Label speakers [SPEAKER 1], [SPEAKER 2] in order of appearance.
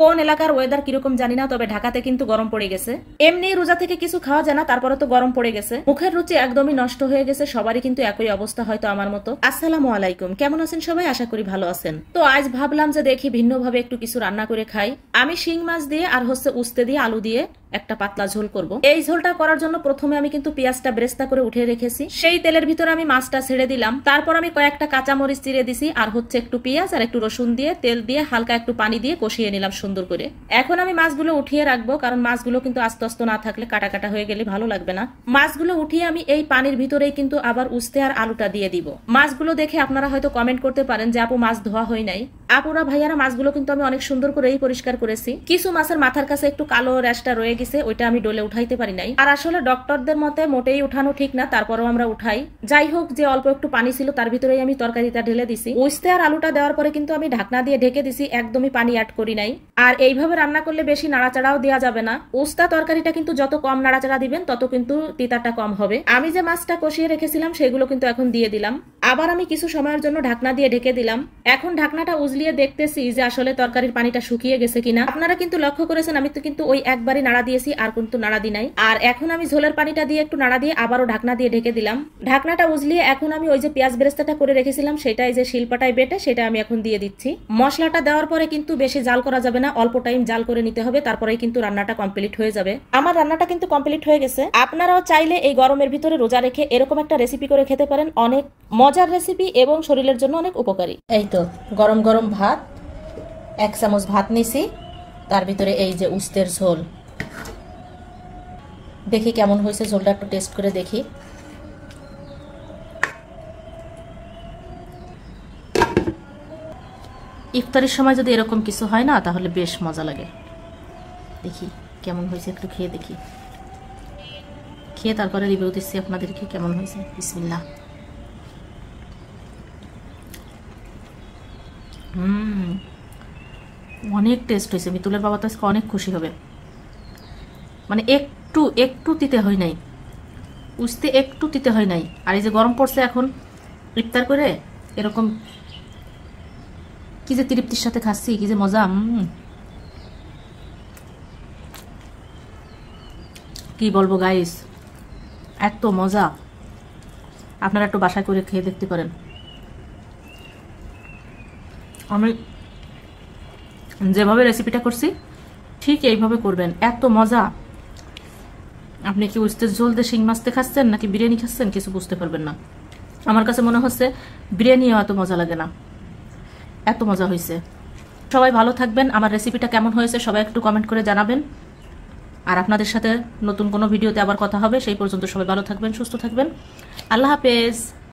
[SPEAKER 1] কোন এলাকার ওয়েদার কিরকম জানি না, তবে ঢাকাতে কিন্তু গরম পড়ে গেছে। এমনি রোজা থেকে কিছু খাওয়া যায় না, তারপরে তো গরম পড়ে গেছে, মুখের রুচি একদমই নষ্ট হয়ে গেছে। সবারই কিন্তু একই অবস্থা, হয়তো আমার মতো। আসসালামু আলাইকুম, কেমন আছেন সবাই? আশা করি ভালো আছেন। তো আজ ভাবলাম যে দেখি ভিন্নভাবে একটু কিছু রান্না করে খাই। আমি শিং মাছ দিয়ে আর উস্তে দিয়ে আলু দিয়ে একটা পাতলা ঝোল করব। এই ঝোলটা করার জন্য প্রথমে আমি কিন্তু পেঁয়াজটা ব্রেস্তা করে উঠে রেখেছি। সেই তেলের ভিতরে আমি মাছটা ছেড়ে দিলাম। তারপর আমি কয়েকটা কাঁচামরিচ চিড়ে দিছি, আর একটু পেঁয়াজ আর একটু রসুন দিয়ে তেল দিয়ে হালকা একটু পানি দিয়ে কষিয়ে নিলাম সুন্দর করে। এখন আমি মাছগুলো উঠিয়ে রাখবো, কারণ মাছগুলো কিন্তু আস্তে আস্তে না থাকলে কাটা কাটা হয়ে গেলে ভালো লাগবে না। মাছগুলো উঠিয়ে আমি এই পানির ভিতরেই কিন্তু আবার উস্তে আর আলুটা দিয়ে দিব। মাছগুলো দেখে আপনারা হয়তো কমেন্ট করতে পারেন যে আপু মাছ ধোয়া হয় নাই। আপুরা ভাইয়ারা, মাছগুলো কিন্তু আমি অনেক সুন্দর করেই পরিষ্কার করেছি। কিছু মাছের মাথার কাছে একটু কালো রেশটা রয়ে গেছে, ওইটা আমি ডলে উঠাইতে পারি নাই। আর আসলে ডক্টরদের মতে মোটেই উঠানো ঠিক না, তারপরেও আমরা উঠাই। যাই হোক, যে অল্প একটু পানি ছিল তার ভিতরেই আমি তরকারিটা ঢেলে দিছি। উস্তে আর আলুটা দেওয়ার পরে কিন্তু আমি ঢাকনা দিয়ে ঢেকে দিছি, একদমই পানি অ্যাড করি নাই। আর এইভাবে রান্না করলে বেশি নাড়াচাড়াও দেওয়া যাবে না। উস্তা তরকারিটা কিন্তু যত কম নাড়াচাড়া দিবেন তত কিন্তু তিতাটা কম হবে। আমি যে মাছটা কষিয়ে রেখেছিলাম সেগুলো কিন্তু এখন দিয়ে দিলাম। আবার আমি কিছু সময়ের জন্য ঢাকনা দিয়ে ঢেকে দিলাম। এখন ঢাকনাটা উজলিয়ে দেখতেছি যে আসলে তরকারির পানিটা শুকিয়ে গেছে কিনা। আপনারা কিন্তু লক্ষ্য করেছেন আমি তো কিন্তু ওই একবারই নাড়া দিয়েছি, আর কিন্তু নাড়া দিই নাই। আর এখন আমি ঝোলের পানিটা দিয়ে একটু নাড়া দিয়ে আবারও ঢাকনা দিয়ে ঢেকে দিলাম। ঢাকনাটা উজলিয়ে এখন আমি ওই যে পেঁয়াজ বেরেস্তাটা করে রেখেছিলাম সেটাই যে শিলপাটায় বেটে সেটা আমি এখন দিয়ে দিচ্ছি। মশলাটা দেওয়ার পরে কিন্তু বেশি জাল করা যাবে না, অল্প টাইম জাল করে নিতে হবে, তারপরেই কিন্তু রান্নাটা কমপ্লিট হয়ে যাবে। আমার রান্নাটা কিন্তু কমপ্লিট হয়ে গেছে। আপনারাও চাইলে এই গরমের ভিতরে রোজা রেখে এরকম একটা রেসিপি করে খেতে পারেন। অনেক মজার রেসিপি এবং শরীরের জন্য অনেক উপকারী। এই তো গরম গরম ভাত, 1 চামচ ভাত নিছি, তার ভিতরে এই যে উস্তের ঝোল। দেখি কেমন হয়েছে ঝোলটা, একটু টেস্ট করে দেখি। ইফতারের সময় যদি এরকম কিছু হয় না তাহলে বেশ মজা লাগে। দেখি কেমন হয়েছে, একটু খেয়ে দেখি। খেয়ে তারপরে রিভিউ দিচ্ছি আপনাদেরকে কেমন হয়েছে। বিসমিল্লাহ। অনেক টেস্ট হয়েছে। মিতুলের বাবা তো আজকে অনেক খুশি হবে। মানে একটু একটু তিতে হয় নাই, উস্তে একটু তিতে হয় নাই। আর এই যে গরম পড়ছে এখন ইফতার করে এরকম কি যে তৃপ্তির সাথে খাচ্ছি, কি যে মজা। কি বলবো গাইস, এত মজা। আপনারা একটু বাসায় করে খেয়ে দেখতে পারেন। আমি যেভাবে রেসিপিটা করছি ঠিক এইভাবে করবেন, এত মজা। আপনি কি উস্তের ঝোল দিয়ে শিং মাছতে খাচ্ছেন নাকি বিরিয়ানি খাচ্ছেন কিছু বুঝতে পারবেন না। আমার কাছে মনে হচ্ছে বিরিয়ানিও এত মজা লাগে না, এত মজা হয়েছে। সবাই ভালো থাকবেন। আমার রেসিপিটা কেমন হয়েছে সবাই একটু কমেন্ট করে জানাবেন। আর আপনাদের সাথে নতুন কোনো ভিডিওতে আবার কথা হবে। সেই পর্যন্ত সবাই ভালো থাকবেন, সুস্থ থাকবেন। আল্লাহ হাফেজ।